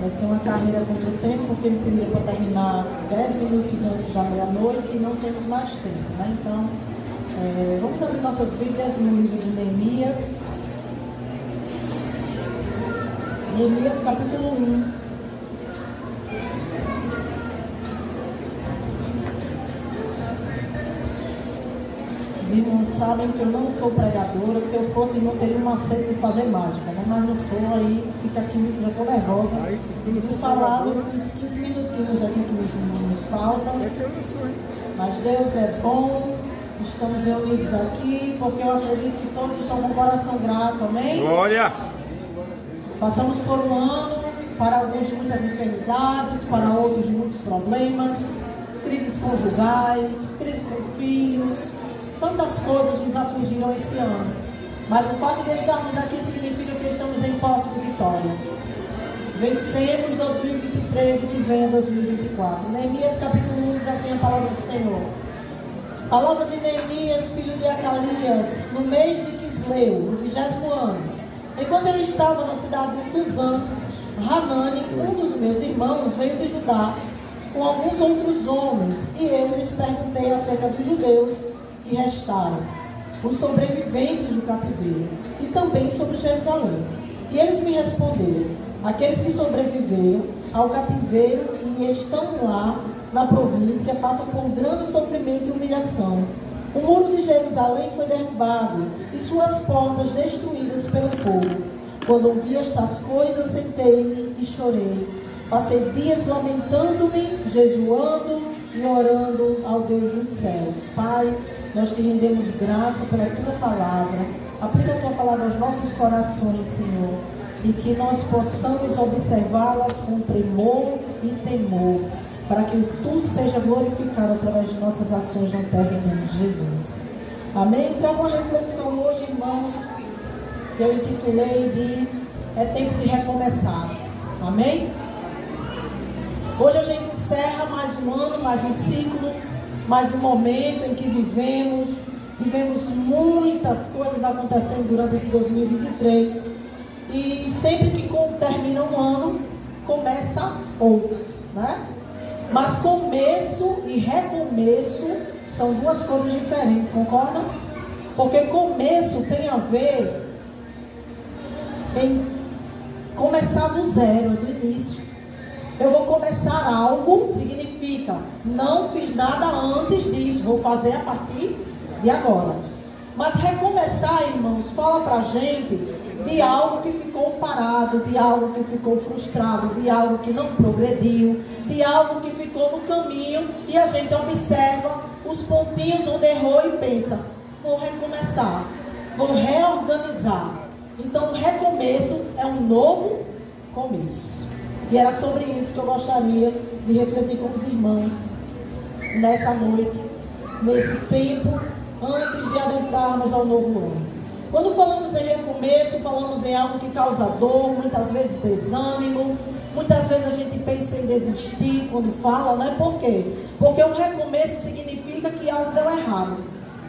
Vai ser uma carreira contra o tempo, porque ele pediu para terminar 10 minutos antes da meia-noite e não temos mais tempo, né? Então, vamos abrir nossas Bíblias no livro de Neemias. Neemias capítulo 1. Os irmãos sabem que eu não sou pregadora. Se eu fosse, não teria uma sede de fazer mágica, né? Mas não sou, aí fica aqui, já estou nervosa de falar esses 15 minutinhos aqui que me faltam. Mas Deus é bom, estamos reunidos aqui, porque eu acredito que todos estão com o coração grato, amém? Glória! Passamos por um ano, para alguns de muitas enfermidades, para outros de muitos problemas, crises conjugais, crise com filhos. Tantas coisas nos afligiram esse ano. Mas o fato de estarmos aqui significa que estamos em posse de vitória. Vencemos 2023 e que venha 2024. Neemias capítulo 1 diz assim a palavra do Senhor. Palavra de Neemias, filho de Acalias, no mês de Quisleu, no 20º ano. Enquanto eu estava na cidade de Suzã, Hanani, um dos meus irmãos, veio de Judá com alguns outros homens. E eu lhes perguntei acerca dos judeus que restaram, os sobreviventes do cativeiro, e também sobre Jerusalém. E eles me responderam: aqueles que sobreviveram ao cativeiro e estão lá na província passam por grande sofrimento e humilhação. O muro de Jerusalém foi derrubado e suas portas destruídas pelo fogo. Quando ouvi estas coisas, sentei-me e chorei. Passei dias lamentando-me, jejuando e orando ao Deus dos céus. Pai, nós te rendemos graça pela tua palavra. Aplica a tua palavra aos nossos corações, Senhor, e que nós possamos observá-las com tremor e temor, para que tu seja glorificado através de nossas ações na terra, em nome de Jesus. Amém? Então, uma reflexão hoje, irmãos, que eu intitulei de É Tempo de Recomeçar. Amém? Hoje a gente encerra mais um ano, mais um ciclo, mais um momento em que vivemos muitas coisas acontecendo durante esse 2023. E sempre que termina um ano, começa outro, né? Mas começo e recomeço são duas coisas diferentes, concordam? Porque começo tem a ver em começar do zero, do início. Eu vou começar algo, significa, não fiz nada antes disso, vou fazer a partir de agora. Mas recomeçar, irmãos, fala pra gente de algo que ficou parado, de algo que ficou frustrado, de algo que não progrediu, de algo que ficou no caminho, e a gente observa os pontinhos onde errou e pensa: vou recomeçar, vou reorganizar. Então o recomeço é um novo começo. E era sobre isso que eu gostaria de refletir com os irmãos nessa noite, nesse tempo, antes de adentrarmos ao novo ano. Quando falamos em recomeço, falamos em algo que causa dor, muitas vezes desânimo, muitas vezes a gente pensa em desistir quando fala, né? Por quê? Porque um recomeço significa que algo deu errado.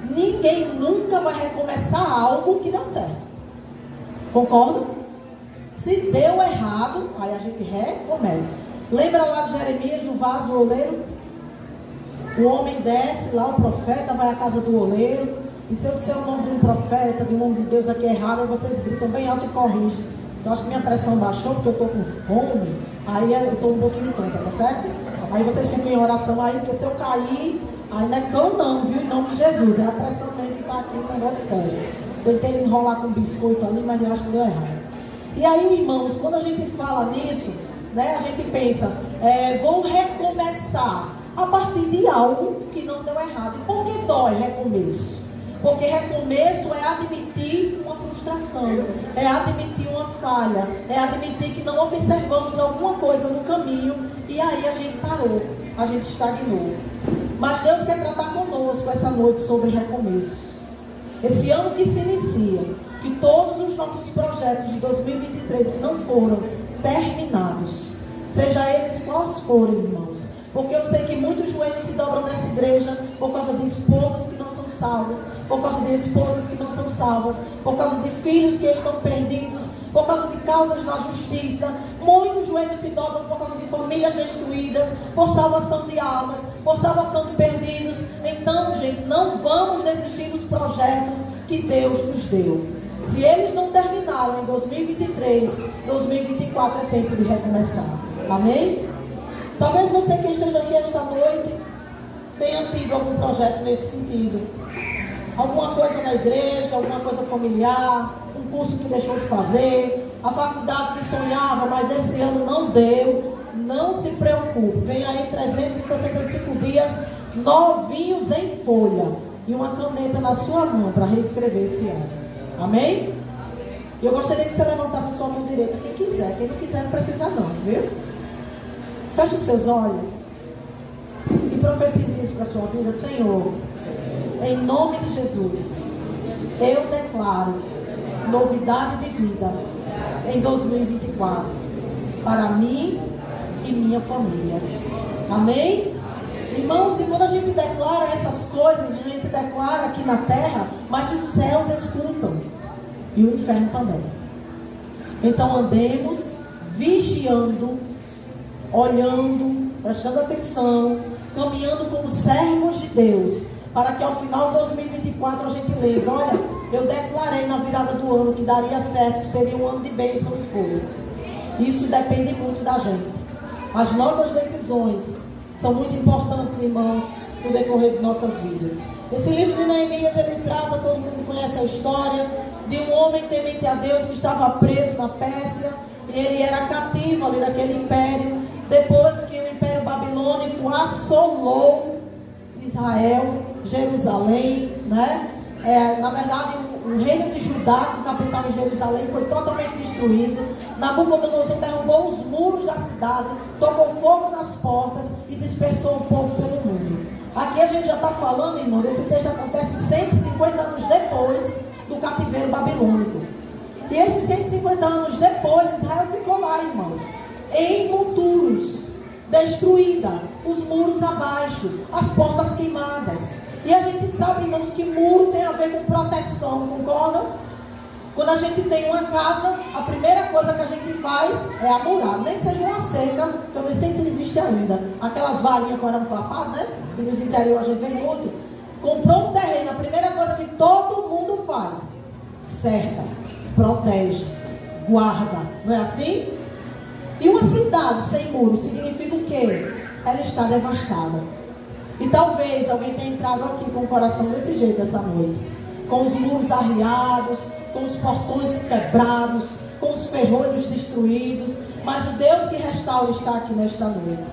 Ninguém nunca vai recomeçar algo que deu certo. Concorda? Se deu errado, aí a gente recomeça. Lembra lá de Jeremias, no vaso do oleiro? O homem desce lá, o profeta vai à casa do oleiro. E se eu disser o nome de um profeta, de um homem de Deus aqui errado, aí vocês gritam bem alto e corrigem. Eu acho que minha pressão baixou porque eu estou com fome. Aí eu estou um pouquinho tonta, tá certo? Aí vocês ficam em oração aí, porque se eu cair, aí não é cão não, viu? Em nome de Jesus. É a pressão mesmo que está aqui, um negócio sério. Tentei enrolar com biscoito ali, mas eu acho que deu errado. E aí, irmãos, quando a gente fala nisso, né, a gente pensa, vou recomeçar a partir de algo que não deu errado. E por que dói recomeço? Porque recomeço é admitir uma frustração, é admitir uma falha, é admitir que não observamos alguma coisa no caminho e aí a gente parou, a gente estagnou. Mas Deus quer tratar conosco essa noite sobre recomeço. Esse ano que se inicia, que todos os nossos projetos de 2023 que não foram terminados, seja eles quais forem, irmãos, porque eu sei que muitos joelhos se dobram nessa igreja por causa de esposas que não são salvas, por causa de esposas que não são salvas, por causa de filhos que estão perdidos, por causa de causas na justiça, Muitos joelhos se dobram por causa de famílias destruídas, por salvação de almas, por salvação de perdidos. Então, gente, não vamos desistir dos projetos que Deus nos deu. Se eles não terminaram em 2023, 2024 é tempo de recomeçar. Amém? Talvez você que esteja aqui esta noite tenha tido algum projeto nesse sentido. Alguma coisa na igreja, alguma coisa familiar, um curso que deixou de fazer, a faculdade que sonhava, mas esse ano não deu. Não se preocupe, vem aí 365 dias novinhos em folha e uma caneta na sua mão para reescrever esse ano. Amém? E eu gostaria que você levantasse a sua mão direita, quem quiser. Quem não quiser não precisa não, viu? Feche os seus olhos e profetize isso para a sua vida. Senhor, em nome de Jesus, eu declaro novidade de vida em 2024 para mim e minha família. Amém? Irmãos, e quando a gente declara essas coisas, a gente declara aqui na terra, mas os céus escutam e o inferno também. Então andemos vigiando, olhando, prestando atenção, caminhando como servos de Deus, para que ao final de 2024 a gente lembre: olha, eu declarei na virada do ano que daria certo, que seria um ano de bênção e fogo. Isso depende muito da gente. As nossas decisões são muito importantes, irmãos, no decorrer de nossas vidas. Esse livro de Neemias, ele trata, todo mundo conhece a história, de um homem temente a Deus que estava preso na Pérsia, e ele era cativo ali naquele império, depois que o império babilônico assolou Israel, Jerusalém, né? Na verdade, o reino de Judá, com capital em Jerusalém, foi totalmente destruído. Nabucodonosor derrubou os muros da cidade, tocou fogo nas portas e dispersou o povo pelo mundo. Aqui a gente já está falando, irmão, esse texto acontece 150 anos depois do cativeiro babilônico. E esses 150 anos depois, Israel ficou lá, irmãos, em monturos, destruída, os muros abaixo, as portas queimadas. E a gente sabe, irmãos, que muro tem a ver com proteção, concordam? Quando a gente tem uma casa, a primeira coisa que a gente faz é amurar, nem que seja uma cerca, que eu não sei se existe ainda, aquelas varinhas com arame farpado, né? Que nos interiores a gente vê muito. Comprou um terreno, a primeira coisa que todo mundo faz: cerca, protege, guarda, não é assim? E uma cidade sem muro significa o quê? Ela está devastada. E talvez alguém tenha entrado aqui com o coração desse jeito essa noite, com os muros arriados, com os portões quebrados, com os ferrolhos destruídos. Mas o Deus que restaura está aqui nesta noite.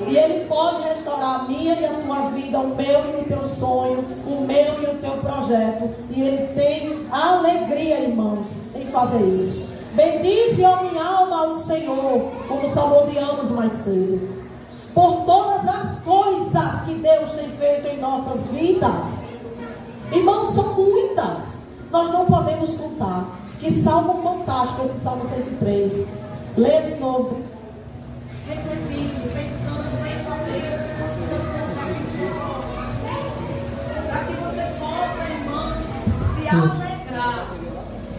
E Ele pode restaurar a minha e a tua vida, o meu e o teu sonho, o meu e o teu projeto. E Ele tem alegria, irmãos, em fazer isso. Bendize, ó minha alma, ao Senhor, como salmodiamos mais cedo, por todas as coisas que Deus tem feito em nossas vidas. Irmãos, são muitas, nós não podemos contar. Que salmo fantástico esse Salmo 103. Leia de novo, refletindo, pensando nessa letra, para que você possa, irmãos, se alegrar,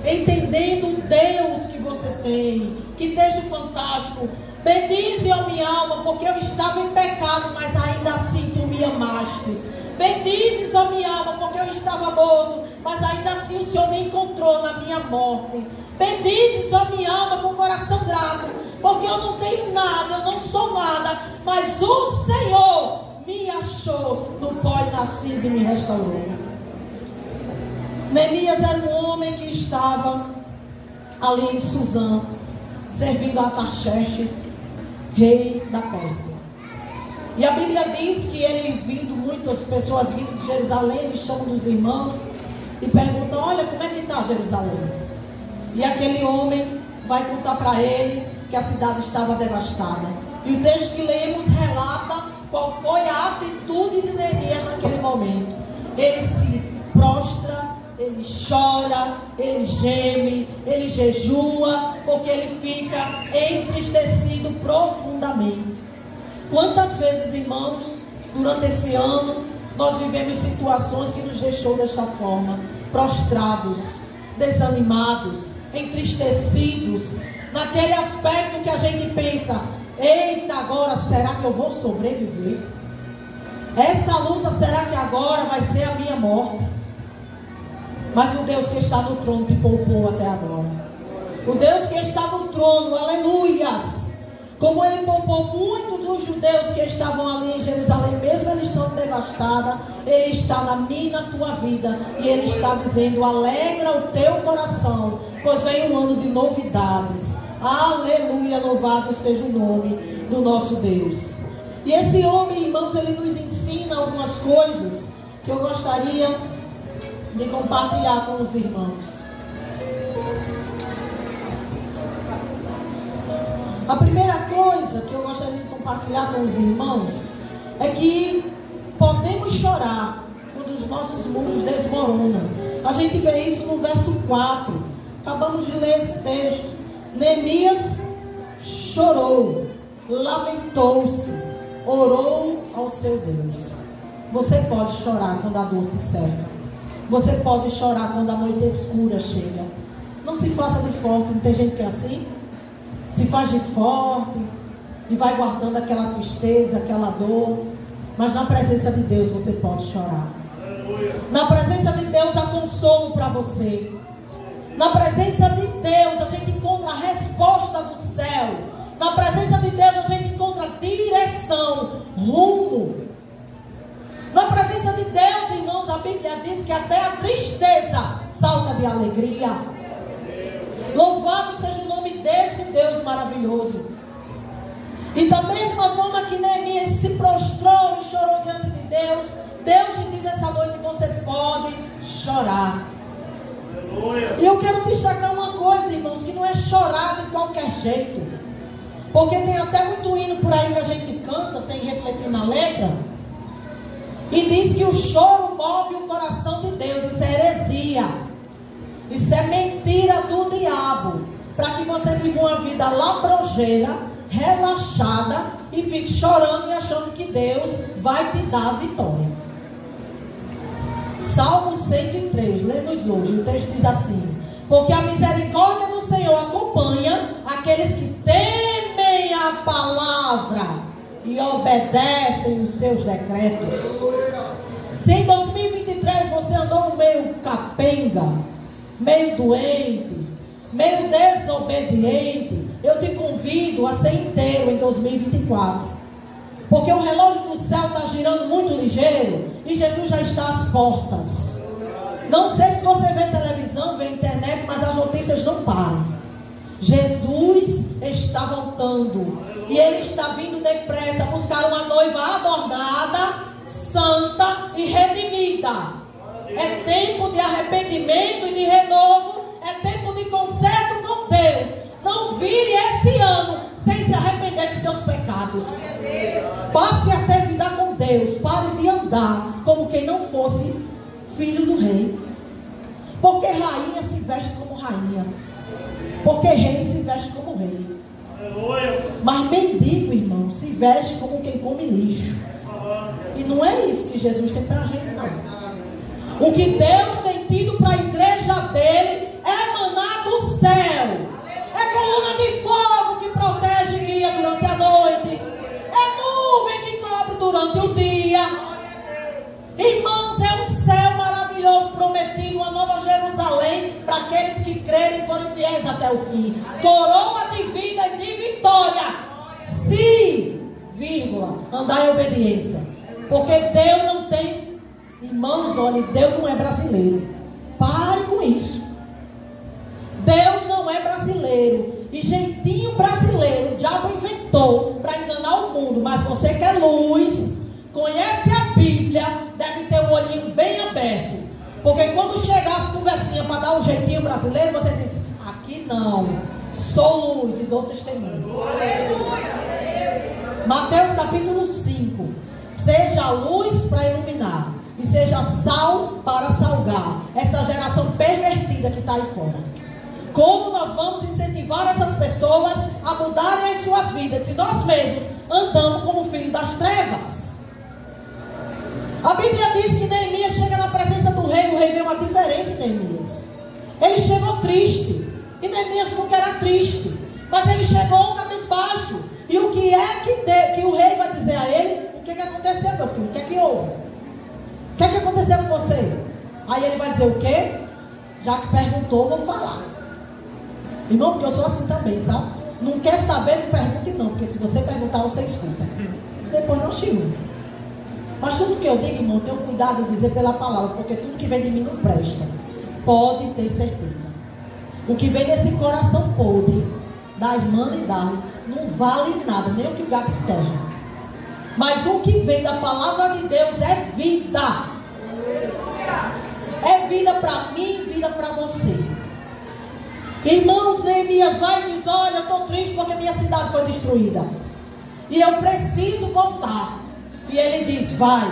entendendo o Deus que você tem. Que texto fantástico. Bendize, ó minha alma, porque eu estava em pecado, mas ainda assim tu me amastes. Bendizes, ó minha alma, porque eu estava morto, mas ainda assim o Senhor me encontrou na minha morte. Bendizes, ó minha alma, com coração grato, porque eu não tenho nada, eu não sou nada, mas o Senhor me achou no pó e na cinza e me restaurou. Neemias era um homem que estava ali em Suzã, servindo a Artaxerxes, rei da Pérsia. E a Bíblia diz que ele vindo, muitas pessoas vindo de Jerusalém, ele chama dos irmãos e pergunta: olha, como é que está Jerusalém? E aquele homem vai contar para ele que a cidade estava devastada. E o texto que lemos relata qual foi a atitude de Neemias naquele momento. Ele se prostra, ele chora, ele geme, ele jejua, porque ele fica entristecido profundamente. Quantas vezes, irmãos, durante esse ano, nós vivemos situações que nos deixou desta forma, prostrados, desanimados, entristecidos, naquele aspecto que a gente pensa: eita, agora será que eu vou sobreviver? Essa luta, será que agora vai ser a minha morte? Mas o Deus que está no trono te poupou até agora. O Deus que está no trono, aleluias, como Ele poupou muitos dos judeus que estavam ali em Jerusalém, mesmo eles estando devastados, Ele está na minha e na tua vida. E Ele está dizendo: alegra o teu coração, pois vem um ano de novidades. Aleluia, louvado seja o nome do nosso Deus. E esse homem, irmãos, ele nos ensina algumas coisas que eu gostaria de compartilhar com os irmãos. A primeira coisa que eu gostaria de compartilhar com os irmãos é que podemos chorar quando os nossos muros desmoronam. A gente vê isso no verso 4. Acabamos de ler esse texto. Neemias chorou, lamentou-se, orou ao seu Deus. Você pode chorar quando a dor te cerca. Você pode chorar quando a noite escura chega. Não se faça de forte. Não tem gente que é assim? Se faz de forte e vai guardando aquela tristeza, aquela dor. Mas na presença de Deus você pode chorar. Na presença de Deus há consolo para você. Na presença de Deus a gente encontra a resposta do céu. Na presença de Deus a gente encontra direção, rumo. Na presença de Deus, irmãos, a Bíblia diz que até a tristeza salta de alegria. Louvado seja o nome desse Deus maravilhoso. E da mesma forma que Neemias se prostrou e chorou diante de Deus, Deus te diz essa noite: você pode chorar. E eu quero destacar uma coisa, irmãos, que não é chorar de qualquer jeito. Porque tem até muito hino por aí que a gente canta sem refletir na letra. E diz que o choro move o coração de Deus. Isso é heresia. Isso é mentira do diabo. Para que você viva uma vida labrojeira, relaxada, e fique chorando e achando que Deus vai te dar a vitória. Salmo 103, lemos hoje. O texto diz assim: porque a misericórdia do Senhor acompanha aqueles que temem a palavra e obedecem os seus decretos. Se em 2023 você andou meio capenga, meio doente, meio desobediente, eu te convido a ser inteiro em 2024. Porque o relógio do céu está girando muito ligeiro e Jesus já está às portas. Não sei se você vê televisão, vê internet, mas as notícias não param. Jesus está voltando e Ele está vindo depressa buscar uma noiva adornada, santa e redimida. É tempo de arrependimento e de renovo. É tempo de conserto com Deus. Não vire esse ano sem se arrepender dos seus pecados. Passe a ter vida com Deus. Pare de andar como quem não fosse filho do rei. Porque rainha se veste como rainha. Porque rei se veste como rei. Mas mendigo, irmão, se veste como quem come lixo. E não é isso que Jesus tem pra gente, não. O que Deus tem tido para a igreja dele é maná do céu. É coluna de fogo que protege e guia durante a noite. É nuvem que cobre durante o dia. Irmãos, é um céu maravilhoso prometido, uma nova Jerusalém para aqueles que crerem e forem fiéis até o fim. Coroa de vida e de vitória. Se, vírgula, andar em obediência. Porque Deus não tem, irmãos, olha, Deus não é brasileiro. Pare com isso. Deus não é brasileiro. E jeitinho brasileiro o diabo inventou para enganar o mundo. Mas você que é luz, conhece a Bíblia, deve ter o olhinho bem aberto. Porque quando chegar as conversinhas para dar um jeitinho brasileiro, você diz: aqui não, sou luz e dou testemunho. Mateus capítulo 5: seja luz para iluminar e seja sal para salgar essa geração pervertida que está aí fora. Como nós vamos incentivar essas pessoas a mudarem as suas vidas se nós mesmos andamos como filhos das trevas? A Bíblia diz que Neemias chega na presença do rei. O rei vê uma diferença em Neemias. Ele chegou triste. E Neemias nunca era triste. aconteceu com você? Aí ele vai dizer o quê? Já que perguntou, vou falar. Irmão, porque eu sou assim também, sabe? Não quer saber, não pergunte não. Porque se você perguntar, você escuta. Depois não chiu. Mas tudo que eu digo, irmão, tenho cuidado de dizer pela palavra. Porque tudo que vem de mim não presta. Pode ter certeza. O que vem desse coração podre da irmã e da não vale nada, nem o que o gato enterra. Mas o que vem da palavra de Deus é vida. É vida para mim e vida para você. Irmãos, Neemias vai e diz: olha, eu estou triste porque minha cidade foi destruída e eu preciso voltar. E ele diz: vai.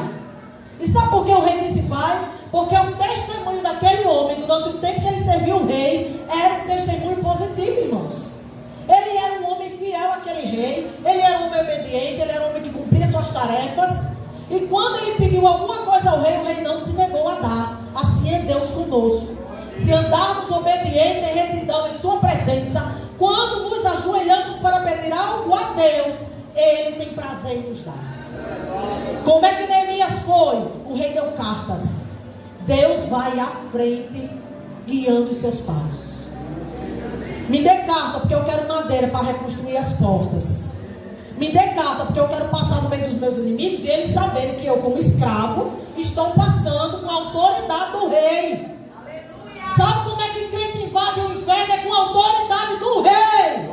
E sabe por que o rei disse vai? Porque o testemunho daquele homem, durante o tempo que ele serviu o rei, era um testemunho positivo, irmãos. Ele era um homem fiel àquele rei, ele era um homem obediente, ele era um homem que cumpria suas tarefas. E quando ele pediu alguma coisa ao rei, o rei não se negou a dar. Assim é Deus conosco. Se andarmos obedientes em retidão em sua presença, quando nos ajoelhamos para pedir algo a Deus, Ele tem prazer em nos dar. Como é que Neemias foi? O rei deu cartas. Deus vai à frente, guiando os seus passos. Me dê carta, porque eu quero madeira para reconstruir as portas. Me dê carta, porque eu quero passar no meio dos meus inimigos e eles saberem que eu, como escravo, estou passando com a autoridade do rei. Sabe como é que crente invade o inferno? É com a autoridade do rei.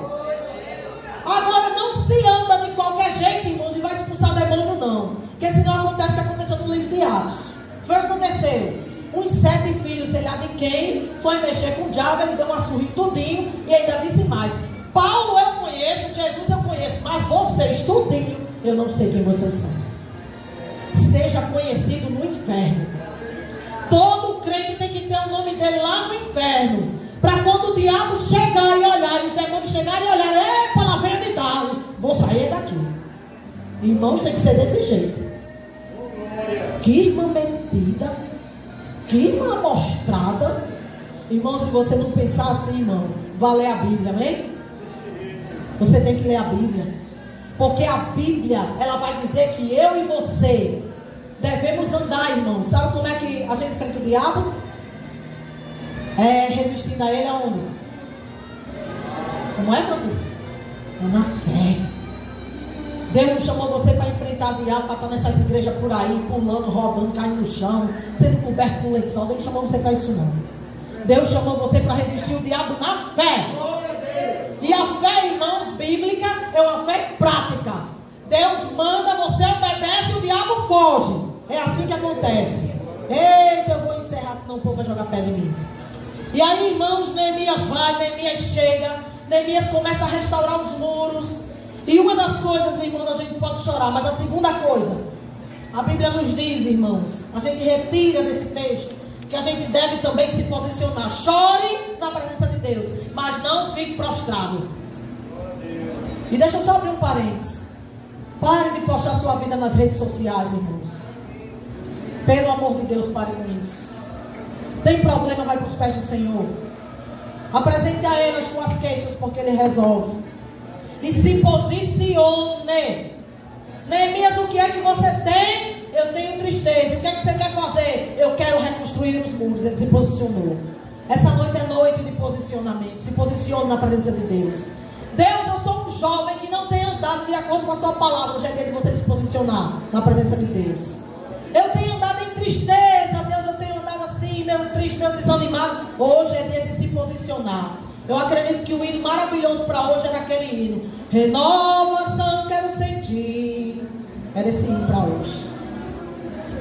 Agora não se anda de qualquer jeito, irmãos, e vai expulsar demônio, não. Porque senão acontece o que aconteceu no livro de Atos. Foi o que aconteceu. Uns 7 filhos, sei lá de quem, foi mexer com o diabo, ele deu uma surra em tudinho e ainda disse mais: Paulo eu conheço, Jesus eu conheço, mas vocês, tudinho, eu não sei quem vocês são. Seja conhecido no inferno. Todo crente tem que ter o nome dele lá no inferno, para quando o diabo chegar e olhar, e os demônios chegarem e olharem: epa, lá vem a unidade, vou sair daqui. Irmãos, tem que ser desse jeito. Que irmã metida, que irmã amostrada. Irmão, se você não pensar assim, irmão, vai ler a Bíblia, amém? Você tem que ler a Bíblia, porque a Bíblia, ela vai dizer que eu e você devemos andar, irmão. Sabe como é que a gente enfrenta o diabo? Resistindo a ele aonde? Como é, Francisco? É na fé. Deus não chamou você para enfrentar o diabo, para estar nessas igrejas por aí, pulando, rodando, caindo no chão, sendo coberto com lençol. Deus não chamou você para isso, não. Deus chamou você para resistir o diabo na fé. E a fé, irmãos, bíblica é uma fé prática. Deus manda, você obedece e o diabo foge. É assim que acontece. Eita, eu vou encerrar, senão o povo vai jogar pé de mim. E aí, irmãos, Neemias vai, Neemias chega, Neemias começa a restaurar os muros. E uma das coisas, irmãos, a gente pode chorar, mas a segunda coisa, a Bíblia nos diz, irmãos, a gente retira desse texto, que a gente deve também se posicionar. Chore na presença de Deus, mas não fique prostrado. E deixa eu só abrir um parênteses. Pare de postar sua vida nas redes sociais, irmãos. Pelo amor de Deus, pare com isso. Tem problema, vai para os pés do Senhor. Apresente a Ele as suas queixas, porque Ele resolve. E se posicione. Neemias, o que é que você tem? Eu tenho tristeza. O que é que você quer fazer? Eu quero reconstruir os muros. Ele se posicionou. Essa noite é noite de posicionamento. Se posicione na presença de Deus. Deus, eu sou um jovem que não tem andado de acordo com a tua palavra. Hoje é dia de você se posicionar na presença de Deus. Eu tenho andado em tristeza, Deus, eu tenho andado assim, meio triste, meio desanimado. Hoje é dia de se posicionar. Eu acredito que o hino maravilhoso para hoje era aquele hino: renovação quero sentir. Era esse hino para hoje.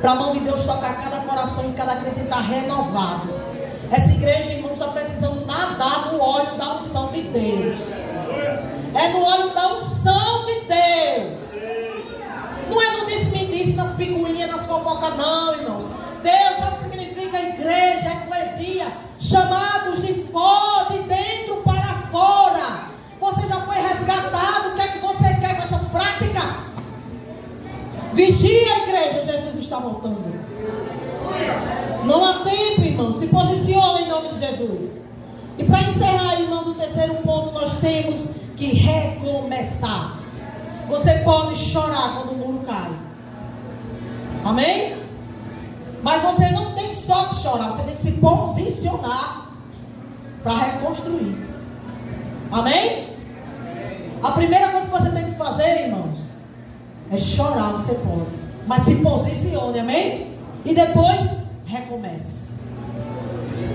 Para a mão de Deus tocar cada coração e cada crente estar renovado. Essa igreja, irmãos, está precisando nadar no óleo da unção de Deus. É no óleo da unção de Deus. Não é no disse-me-disse, nas picuinhas, nas fofocas, não, irmãos. Deus sabe o que significa igreja, eclesia. Chamados de fora, de dentro para fora. Você já foi resgatado. O que é que você quer com essas práticas? Vigia a igreja, Jesus está voltando. Não há tempo, irmãos. Se posiciona em nome de Jesus. E para encerrar, irmãos, o terceiro ponto, nós temos que recomeçar. Você pode chorar quando o muro cai. Amém? Mas você não tem só que chorar, você tem que se posicionar para reconstruir. Amém? A primeira coisa que você tem que fazer, irmãos, é chorar. Você pode, mas se posicione, amém? E depois recomece.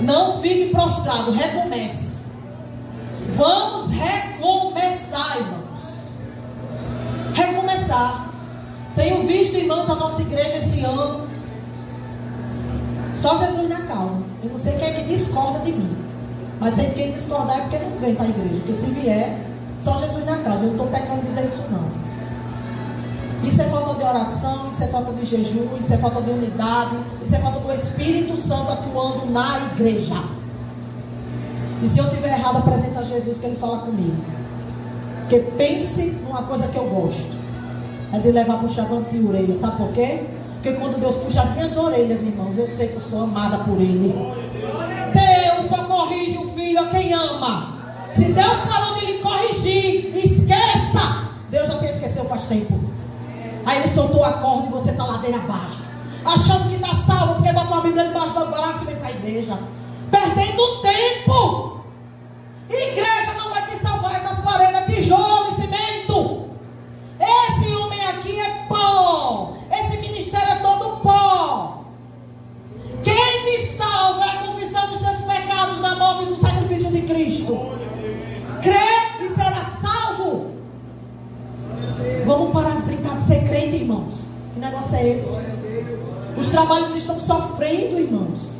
Não fique prostrado, recomece. Vamos recomeçar, irmãos. Recomeçar. Tenho visto, irmãos, a nossa igreja esse ano, só Jesus na causa. Eu não sei quem é que discorda de mim, mas sei que quem discordar é porque não vem para a igreja. Porque se vier, só Jesus na causa. Eu não estou pecando dizer isso não. Isso é falta de oração, isso é falta de jejum, isso é falta de unidade, isso é falta do Espírito Santo atuando na igreja. E se eu estiver errado, apresenta a Jesus que ele fala comigo. Porque pense numa coisa que eu gosto, é de levar para o chavão de orelha. Sabe por quê? Porque quando Deus puxa as minhas orelhas, irmãos, eu sei que eu sou amada por Ele. Deus só corrige o filho a quem ama. Se Deus falou de lhe corrigir, esqueça. Deus já te esqueceu faz tempo. Aí Ele soltou a corda e você está ladeira abaixo, achando que está salvo porque botou a Bíblia debaixo do braço e vem para a igreja, perdendo tempo. Igreja não vai te salvar, essas paredes, tijolo e cimento. Esse homem aqui é pó. Esse ministério é todo pó. Quem te salva é a confissão dos seus pecados na morte e no sacrifício de Cristo. Crê e será salvo. Vamos parar de brincar de ser crente, irmãos. Que negócio é esse? Os trabalhos estão sofrendo, irmãos.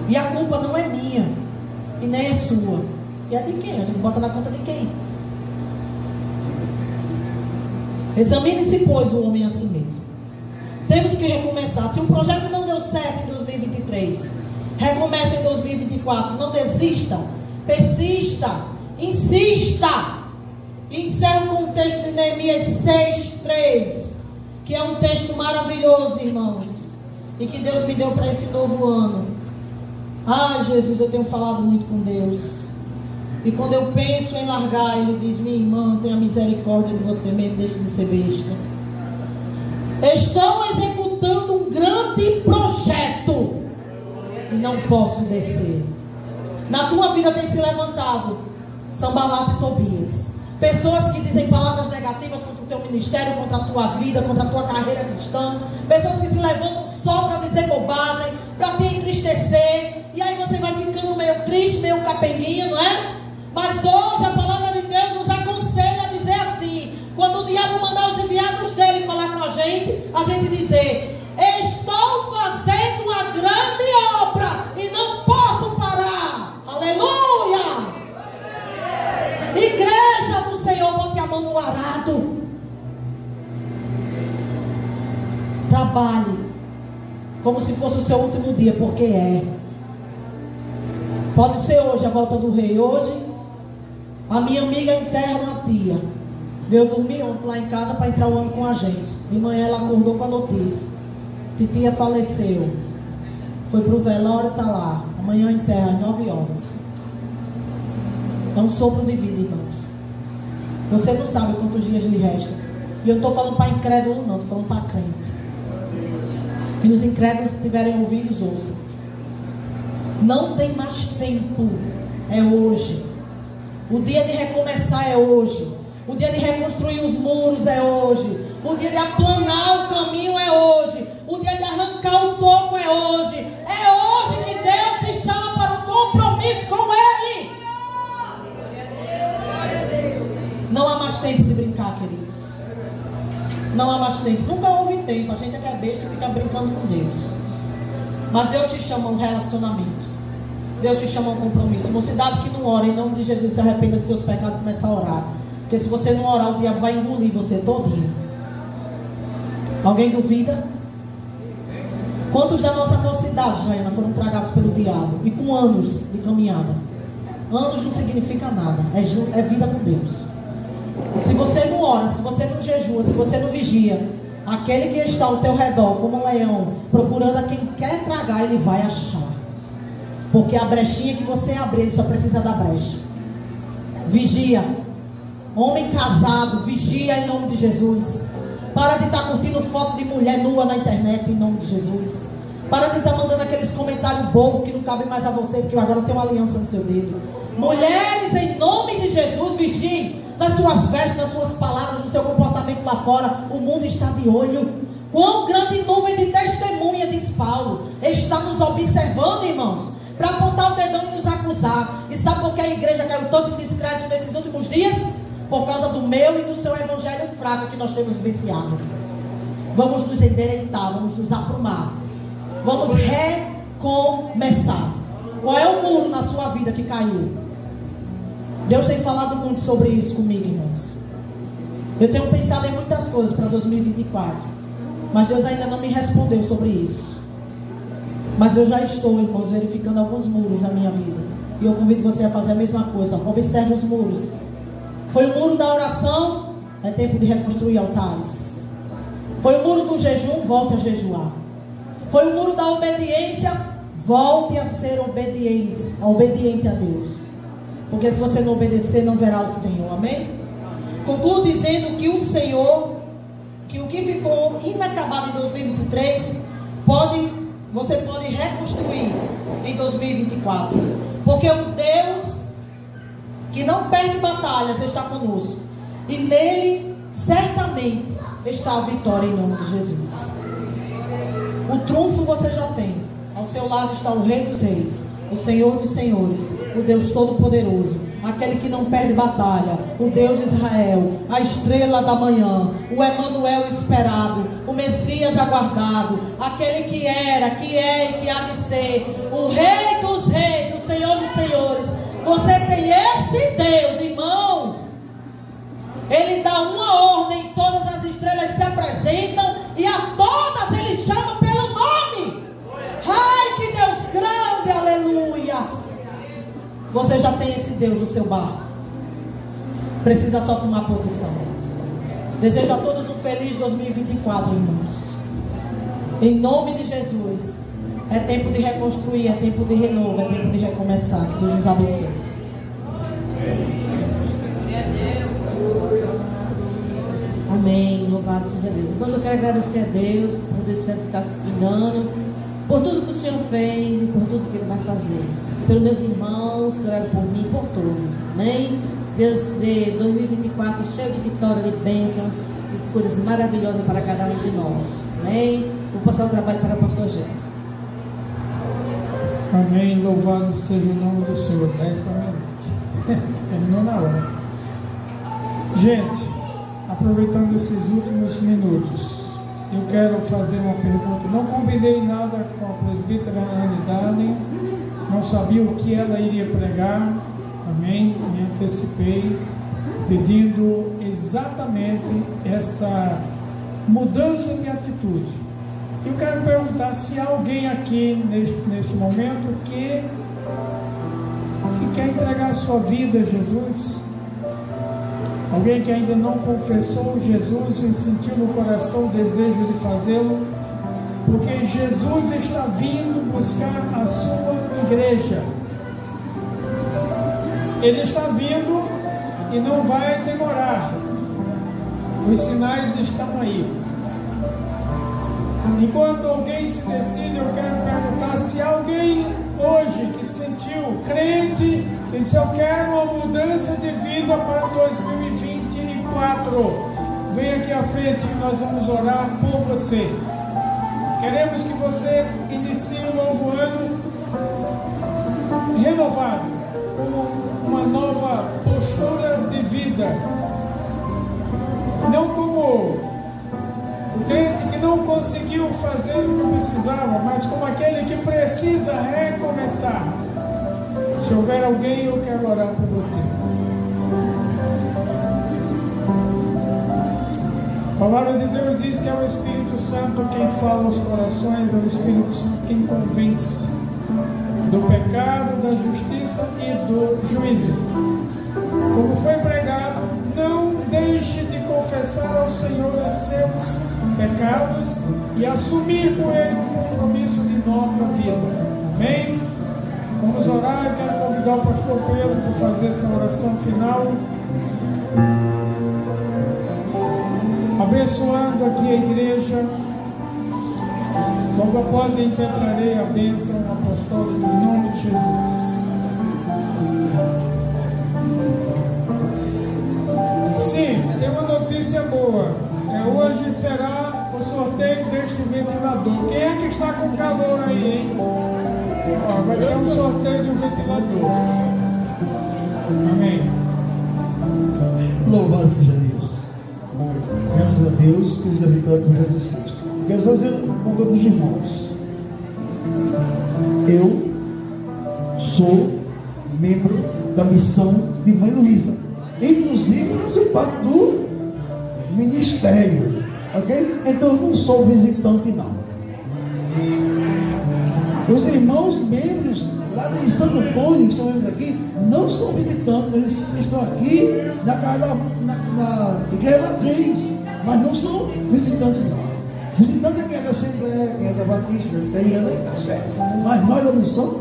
E a culpa não é minha e nem é sua. E é de quem? A gente bota na conta de quem? Examine-se, pois, o homem a si mesmo. Temos que recomeçar. Se o projeto não deu certo em 2023, recomece em 2024. Não desista. Persista. Insista. Encerro com o texto de Neemias 6:3, que é um texto maravilhoso, irmãos, e que Deus me deu para esse novo ano. Ah, Jesus, eu tenho falado muito com Deus. E quando eu penso em largar, Ele diz: minha irmã, tenha misericórdia de você mesmo, deixe de ser besta. Estou executando um grande projeto e não posso descer. Na tua vida tem se levantado Sanbalate e Tobias, pessoas que dizem palavras negativas contra o teu ministério, contra a tua vida, contra a tua carreira cristã. Pessoas que se levantam só para dizer bobagem, para te entristecer. E aí você vai ficando meio triste, meio capelinha, não é? Mas hoje a palavra de Deus nos aconselha a dizer assim: quando o diabo mandar os enviados dele falar com a gente dizer: estou fazendo uma grande obra e não posso parar. Aleluia! Igreja do Senhor, bote a mão no arado. Trabalhe como se fosse o seu último dia, porque é. Pode ser hoje a volta do rei. Hoje a minha amiga enterra uma tia. Veio dormir ontem lá em casa para entrar o ano com a gente. De manhã ela acordou com a notícia: titia faleceu. Foi pro velório, está lá. Amanhã enterra às 9 horas. É um sopro de vida, irmãos. Você não sabe quantos dias lhe restam. E eu não estou falando para incrédulo, não. Estou falando para crente. Que os incrédulos que tiverem ouvidos, ouçam. Não tem mais tempo. É hoje. O dia de recomeçar é hoje. O dia de reconstruir os muros é hoje. O dia de aplanar o caminho é hoje. O dia de arrancar o toco é hoje. É hoje que Deus te chama para um compromisso com Ele. Não há mais tempo de brincar, queridos. Não há mais tempo. Nunca houve tempo. A gente é que é besta e fica brincando com Deus. Mas Deus te chama a um relacionamento. Deus te chama a um compromisso. Mocidade que não ora, em nome de Jesus, se arrependa de seus pecados e comece a orar. Porque se você não orar, o diabo vai engolir você todinho. Alguém duvida? Quantos da nossa mocidade, Jaiana, foram tragados pelo diabo? E com anos de caminhada? Anos não significa nada. É vida com Deus. Se você não ora, se você não jejua, se você não vigia, aquele que está ao teu redor como um leão, procurando a quem quer tragar, ele vai achar. Porque a brechinha que você abrir, ele só precisa da brecha. Vigia. Homem casado, vigia em nome de Jesus. Para de estar curtindo foto de mulher nua na internet, em nome de Jesus. Para de estar mandando aqueles comentários bobos que não cabem mais a você, porque agora tem uma aliança no seu dedo. Mulheres, em nome de Jesus, vigiem nas suas vestes, nas suas palavras, no seu comportamento lá fora. O mundo está de olho. Quão grande nuvem de testemunha, diz Paulo, está nos observando, irmãos, para apontar o dedão e nos acusar. E sabe por que a igreja caiu tanto em descrédito nesses últimos dias? Por causa do meu e do seu evangelho fraco que nós temos vivenciado. Vamos nos endireitar, vamos nos aprumar, vamos recomeçar. Qual é o muro na sua vida que caiu? Deus tem falado muito sobre isso comigo, irmãos. Eu tenho pensado em muitas coisas para 2024, mas Deus ainda não me respondeu sobre isso. Mas eu já estou, irmãos, verificando alguns muros na minha vida, e eu convido você a fazer a mesma coisa. Observe os muros. Foi o muro da oração, é tempo de reconstruir altares. Foi o muro do jejum, volte a jejuar. Foi o muro da obediência, volte a ser obediente a Deus. Porque se você não obedecer, não verá o Senhor, amém? Concluo dizendo que o Senhor, que o que ficou inacabado em 2023, você pode reconstruir em 2024. Porque o Deus que não perde batalhas está conosco, e nele certamente está a vitória em nome de Jesus. O trunfo você já tem. Ao seu lado está o Rei dos Reis, o Senhor dos Senhores, o Deus Todo-Poderoso, aquele que não perde batalha, o Deus de Israel, a estrela da manhã, o Emanuel esperado, o Messias aguardado, aquele que era, que é e que há de ser, o Rei dos Reis, o Senhor dos Senhores. Você tem esse Deus, irmãos. Ele dá uma ordem, todas as estrelas se apresentam e a todas ele chama pelo nome. Ai, que Deus grande, aleluia. Você já tem esse Deus no seu barco. Precisa só tomar posição. Desejo a todos um feliz 2024, irmãos. Em nome de Jesus. É tempo de reconstruir, é tempo de renovo, é tempo de recomeçar. Que Deus nos abençoe. Amém. Louvado seja Deus. Depois eu quero agradecer a Deus por esse ano que está se guiando, por tudo que o Senhor fez e por tudo que Ele vai fazer. Pelos meus irmãos, que oraram por mim, por todos. Amém. Deus dê 2024 cheio de vitória, de bênçãos e coisas maravilhosas para cada um de nós. Amém. Vou passar o trabalho para o pastor Jess. Amém, louvado seja o nome do Senhor. 10 minutos. Terminou na hora. Gente, aproveitando esses últimos minutos, eu quero fazer uma pergunta. Não combinei nada com a presbítera Anne Darling, não sabia o que ela iria pregar. Amém, me antecipei, pedindo exatamente essa mudança de atitude. Eu quero perguntar se há alguém aqui neste momento que quer entregar a sua vida a Jesus. Alguém que ainda não confessou Jesus e sentiu no coração o desejo de fazê-lo. Porque Jesus está vindo buscar a sua igreja. Ele está vindo e não vai demorar. Os sinais estão aí. Enquanto alguém se decide, eu quero perguntar se alguém hoje que sentiu crente e disse: eu quero uma mudança de vida para 2024. Vem aqui à frente que nós vamos orar por você. Queremos que você inicie um novo ano renovado, com uma nova postura de vida. Não como o crente que não conseguiu fazer o que precisava, mas como aquele que precisa recomeçar. Se houver alguém, eu quero orar por você. A palavra de Deus diz que é o Espírito Santo quem fala aos corações, é o Espírito Santo quem convence do pecado, da justiça e do juízo. Como foi pregado, não deixe de confessar ao Senhor os seus pecados e assumir com Ele um compromisso de nova vida. Amém? Vamos orar. Eu quero convidar o pastor Pedro para fazer essa oração final. abençoando aqui a igreja. Logo após impetrarei a bênção apostólica em nome de Jesus. Sim, tem uma notícia boa. Hoje será o sorteio deste ventilador. Quem é que está com calor aí, hein? Ó, vai ter um sorteio de um ventilador. Amém. Louvado seja Deus. Graças a Deus que nos habitamos por Jesus Cristo. Quero fazer um pouco dos irmãos. Eu sou membro da missão de Mãe Luísa. Inclusive, eu sou parte do ministério. Ok? Então eu não sou visitante, não. Os irmãos membros lá do Santo Antônio, que são membros aqui, não são visitantes. Eles estão aqui na casa na igreja matriz, mas não são visitantes, não. Visitante é quem é da Assembleia, quem é da Batista, quem é da Igreja. Mas nós da missão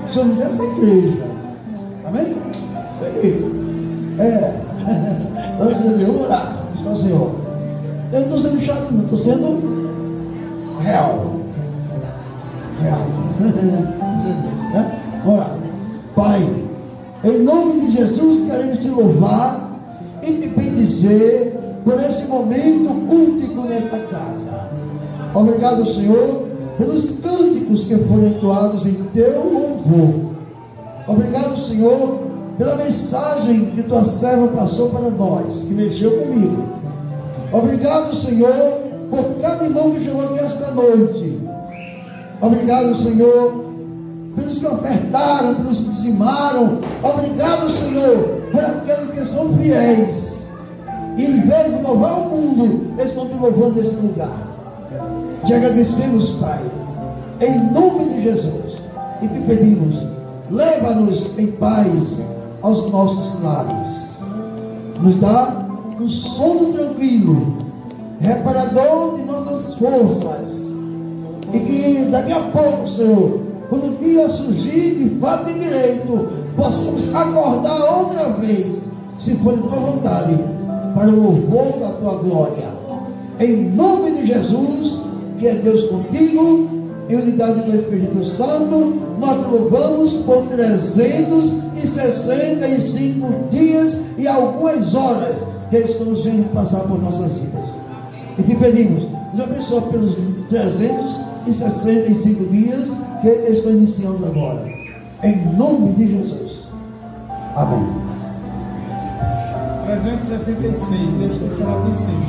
somos dessa igreja. Amém? Isso aí. Vamos orar. Buscar o Senhor. Eu não estou sendo chato, não. Estou sendo real. Vamos lá. Pai, em nome de Jesus queremos te louvar e te bendizer por esse momento cultico nesta casa. Obrigado, Senhor, pelos cânticos que foram entoados em teu louvor. Obrigado, Senhor, pela mensagem que tua serva passou para nós, que mexeu comigo. Obrigado, Senhor, por cada irmão que chegou aqui esta noite. Obrigado, Senhor, pelos que ofertaram, pelos que dizimaram. Obrigado, Senhor, por aqueles que são fiéis. E em vez de louvar o mundo, eles estão te louvando neste lugar. Te agradecemos, Pai, em nome de Jesus, e te pedimos, leva-nos em paz aos nossos lares. Nos dá um sono tranquilo, reparador de nossas forças. E que daqui a pouco, Senhor, quando o dia surgir de fato e direito, possamos acordar outra vez, se for de tua vontade, para o louvor da tua glória. Em nome de Jesus, que é Deus contigo, em unidade do Espírito Santo, nós te louvamos por 365 dias e algumas horas que estamos vendo passar por nossas vidas. E te pedimos, nos abençoe pelos 365 dias que estão iniciando agora. Em nome de Jesus. Amém. 366, este será bissexto.